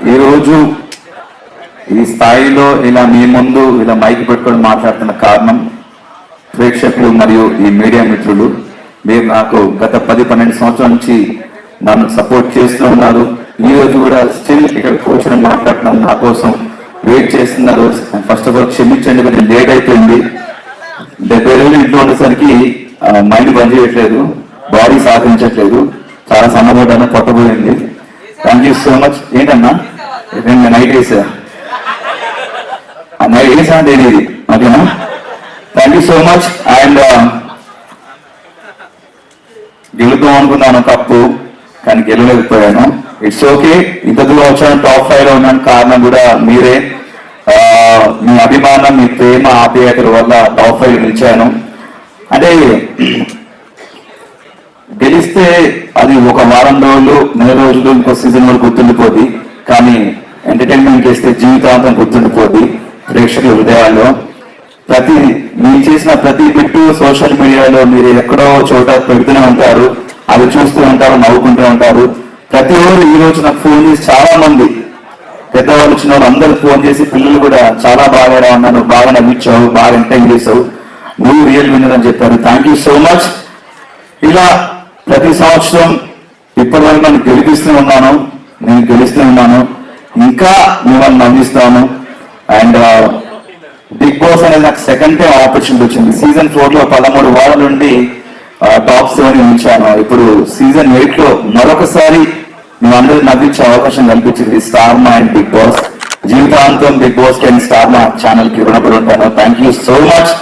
ఈరోజు ఈ స్థాయిలో ఇలా మీ ముందు ఇలా మైక్ పెట్టుకొని మాట్లాడుతున్న కారణం ప్రేక్షకులు మరియు ఈ మీడియా మిత్రులు. మీరు నాకు గత 10-12 సంవత్సరాల నుంచి నన్ను సపోర్ట్ చేస్తూ ఉన్నారు. ఈ రోజు కూడా స్టిల్ ఇక్కడ కూర్చొని మాట్లాడుతున్నాం, నా కోసం వెయిట్ చేస్తున్నారు. ఫస్ట్ ఆఫ్ ఆల్ క్షమించండి, కొంచెం లేట్ అయిపోయింది. 70 రోజులు ఇంట్లో ఉండేసరికి మైండ్ పని చేయట్లేదు, బాడీ సహకరించట్లేదు, చాలా సన్నబడ్డాను, కొట్టబోయింది. Thank you so much. ఏంటన్నా నేను నైట్ వేసా, నైట్ వేసా అంటే ఇది ఓకేనా? Thank you so much. And గెలుద్దాం అనుకున్నాను కప్పు, కానీ గెలవలేకపోయాను. It's okay. ఇంత దూరం వచ్చాను, టాప్ 5 లో ఉన్నాను. కారణం కూడా మీరే, మీ అభిమానం, మీ ప్రేమ, ఆప్యాయతల వల్ల టాప్ 5 నిలిచాను. అంటే గెలిస్తే అది ఒక వారం రోజులు, 4 రోజులు, ఇంకో సీజన్ వరకు గుర్తుండిపోద్ది. కానీ ఎంటర్టైన్మెంట్ చేస్తే జీవితాంతం గుర్తుండిపోద్ది ప్రేక్షకుల హృదయాల్లో. మీరు చేసిన ప్రతి బిట్టు సోషల్ మీడియాలో మీరు ఎక్కడో చోట పెడుతూనే ఉంటారు, అది చూస్తూ ఉంటారు, నవ్వుకుంటూ ఉంటారు. ప్రతి ఒక్కరు ఈ రోజు నాకు ఫోన్ చేసి, చాలా మంది పెద్దవాళ్ళు వచ్చిన వాళ్ళు అందరూ ఫోన్ చేసి, పిల్లలు కూడా చాలా బాగా ఉన్నారు, బాగా నవ్వించావు, బాగా ఎంటర్టైన్ చేసావు, నువ్వు రియల్ విన్నర్ అని చెప్పారు. Thank you so much. ఇలా ప్రతి సంవత్సరం ఇప్పటివరకు నన్ను గెలిపిస్తూ ఉన్నాను, నేను గెలుస్తూ ఉన్నాను, ఇంకా మిమ్మల్ని నవ్విస్తాను. అండ్ బిగ్ బాస్ అనేది నాకు సెకండ్ టైం ఆపర్చునిటీ వచ్చింది. సీజన్ 4 లో 13 వారాల నుండి టాప్ 7 ఉంచాను. ఇప్పుడు సీజన్ 8 లో మరొకసారి మేము అందరూ నవ్వించే అవకాశం కల్పించింది స్టార్ మా అండ్ బిగ్ బాస్. జీవితాంతం బిగ్ బాస్ కి అండ్ స్టార్ మా ఛానల్ కి రుణపడి ఉంటాను. Thank you so much.